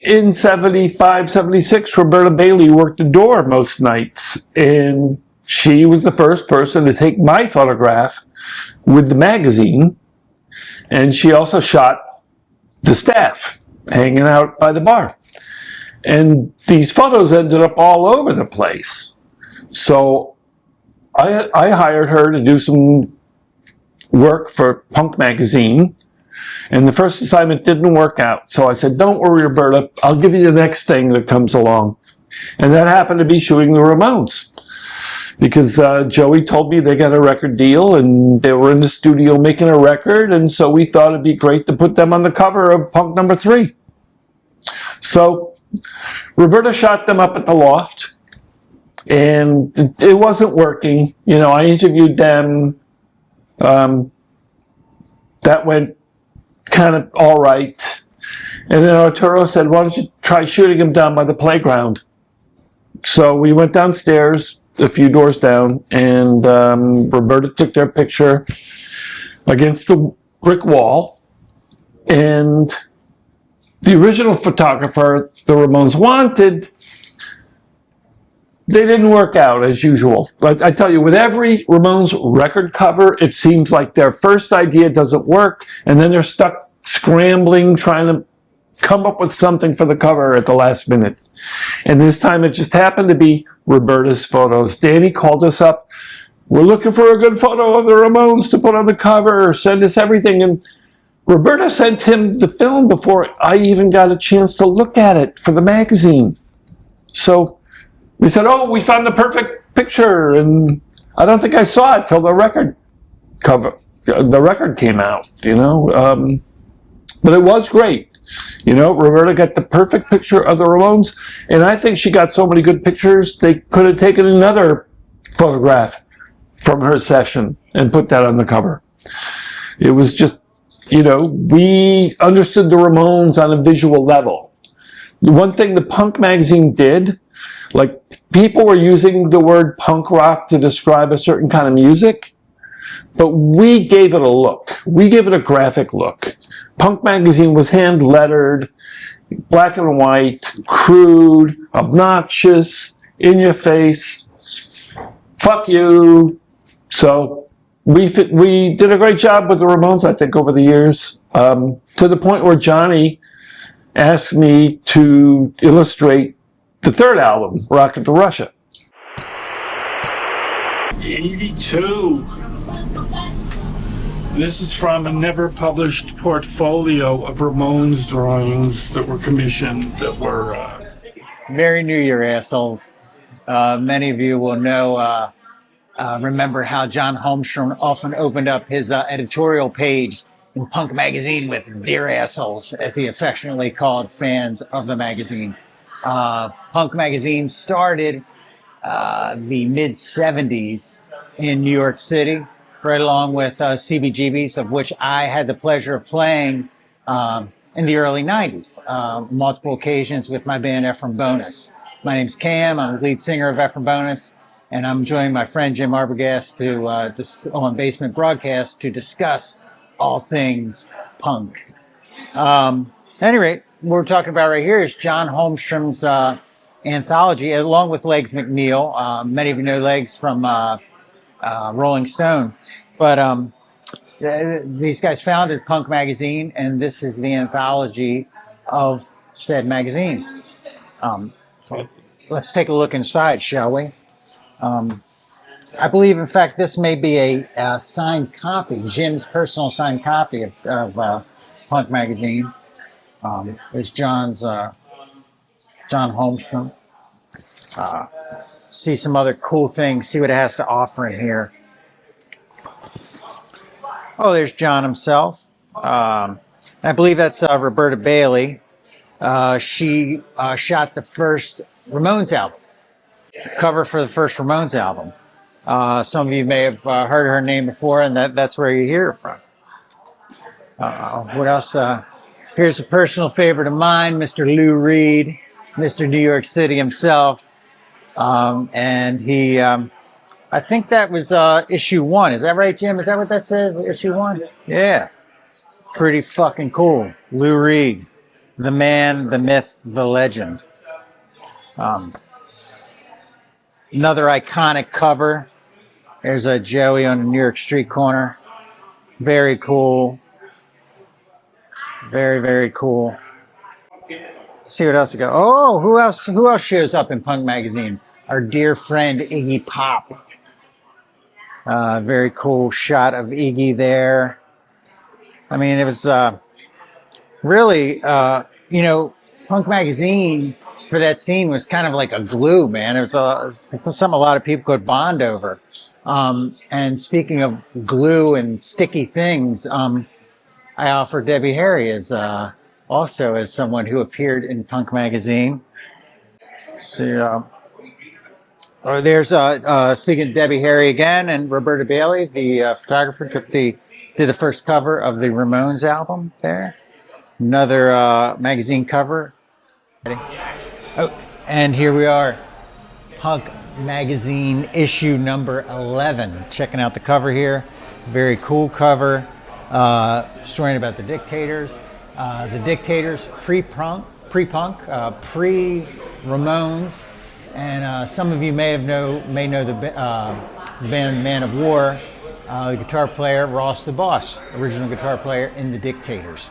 in 75, 76, Roberta Bayley worked the door most nights, and she was the first person to take my photograph with the magazine, and she also shot the staff hanging out by the bar. And these photos ended up all over the place. So I hired her to do some work for Punk magazine, and the first assignment didn't work out. So I said, don't worry, Roberta, I'll give you the next thing that comes along. And that happened to be shooting the Ramones. Because Joey told me they got a record deal and they were in the studio making a record, and so we thought it'd be great to put them on the cover of Punk number 3. So Roberta shot them up at the Loft, and it wasn't working. You know, I interviewed them. That went kind of all right. And then Arturo said, why don't you try shooting them down by the playground? So we went downstairs, a few doors down, and Roberta took their picture against the brick wall. And the original photographer the Ramones wanted, they didn't work out as usual. But I tell you, with every Ramones record cover, it seems like their first idea doesn't work, and then they're stuck scrambling, trying to come up with something for the cover at the last minute. And this time it just happened to be Roberta's photos. Danny called us up. We're looking for a good photo of the Ramones to put on the cover. Send us everything. And Roberta sent him the film before I even got a chance to look at it for the magazine. So we said, oh, we found the perfect picture. And I don't think I saw it till the record came out, you know. But it was great. You know, Roberta got the perfect picture of the Ramones, and I think she got so many good pictures, they could have taken another photograph from her session and put that on the cover. It was just, you know, we understood the Ramones on a visual level. The one thing the Punk magazine did, like, people were using the word punk rock to describe a certain kind of music, but we gave it a look. We gave it a graphic look. Punk magazine was hand-lettered, black and white, crude, obnoxious, in your face, fuck you. So we did a great job with the Ramones, I think, over the years, to the point where Johnny asked me to illustrate the third album, Rocket to Russia. 82. This is from a never-published portfolio of Ramones drawings that were commissioned, that were... Merry New Year, assholes. Many of you will know, remember how John Holmstrom often opened up his editorial page in Punk magazine with "Dear Assholes," as he affectionately called fans of the magazine. Punk magazine started the mid-'70s in New York City, right along with CBGBs, of which I had the pleasure of playing in the early 90s, multiple occasions with my band Ephraim Bonus. My name's Cam, I'm the lead singer of Ephraim Bonus, and I'm joining my friend Jim Arbogast on Basement Broadcast to discuss all things punk. At any rate, what we're talking about right here is John Holmstrom's Anthology, along with Legs McNeil. Many of you know Legs from Rolling Stone, but these guys founded Punk magazine, and this is the anthology of said magazine. So let's take a look inside, shall we? I believe, in fact, this may be a signed copy, Jim's personal signed copy of Punk magazine. There's John Holmstrom. See some other cool things, see what it has to offer in here. Oh, there's John himself. I believe that's Roberta Bayley. She shot the first Ramones album, cover for the first Ramones album. Some of you may have heard her name before, and that's where you hear her from. What else? Here's a personal favorite of mine, Mr. Lou Reed, Mr. New York City himself. And he, I think that was issue 1. Is that right, Jim? Is that what that says? Issue 1? Yeah. Pretty fucking cool. Lou Reed. the man, the myth, the legend. Another iconic cover. There's a Joey on the New York street corner. Very cool. Very, very cool. Let's see what else we got. Oh, who else? Who else shows up in Punk Magazine? Our dear friend Iggy Pop. Very cool shot of Iggy there. I mean, it was really, you know, Punk Magazine for that scene was kind of like a glue, man. It was something a lot of people could bond over. And speaking of glue and sticky things, I offer Debbie Harry as also as someone who appeared in Punk Magazine. So, there's speaking of Debbie Harry again, and Roberta Bayley, the photographer, did the first cover of the Ramones album there. Another magazine cover. Oh, and here we are, Punk Magazine issue number 11. Checking out the cover here. Very cool cover. Story about the Dictators. The Dictators, pre-punk, pre-Ramones. And some of you may know the band Man of War. The guitar player, Ross the Boss, original guitar player in the Dictators.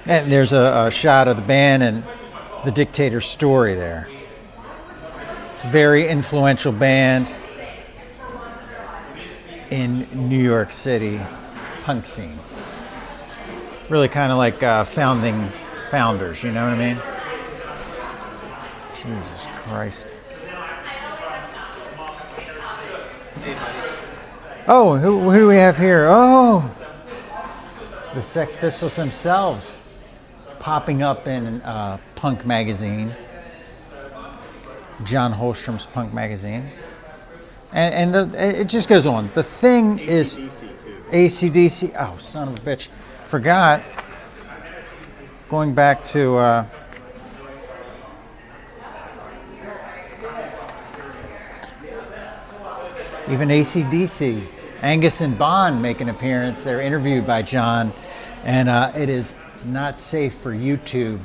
And there's a shot of the band and the Dictators story there. Very influential band in New York City punk scene. Really kind of like founders, you know what I mean? Jesus Christ. Oh, who do we have here? Oh, the Sex Pistols themselves popping up in Punk Magazine. John Holmstrom's Punk Magazine. And it just goes on. The thing is AC/DC. Oh, son of a bitch. Forgot. Going back to even AC/DC. Angus and Bond make an appearance. They're interviewed by John, and it is not safe for YouTube,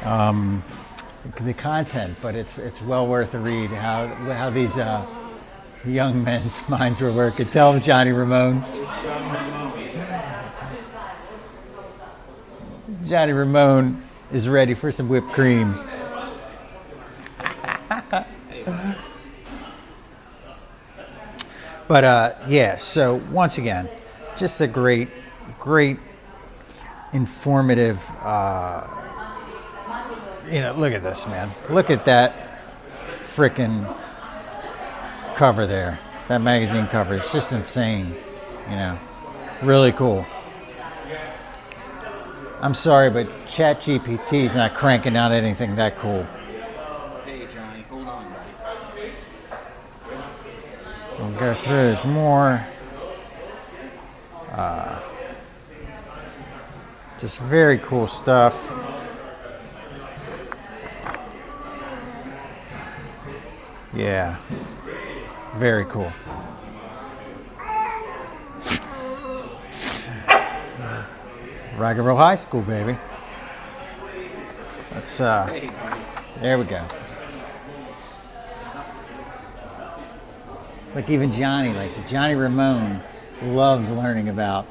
the content, but it's well worth a read. How these young men's minds were working. Tell them, Johnny Ramone. Johnny Ramone is ready for some whipped cream. But yeah, so once again, just a great informative, look at this, man. Look at that frickin' cover there. That magazine cover. It's just insane, really cool. I'm sorry, but ChatGPT is not cranking out anything that cool. Hey, Johnny, hold on, buddy. We'll go through. There's more. Just very cool stuff. Yeah, very cool. Rock and Roll High School, baby. Let's there we go. Like even Johnny likes it. Johnny Ramone loves learning about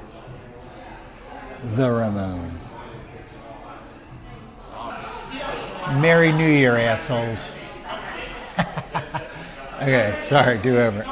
the Ramones. Merry New Year, assholes. Okay, sorry, do over.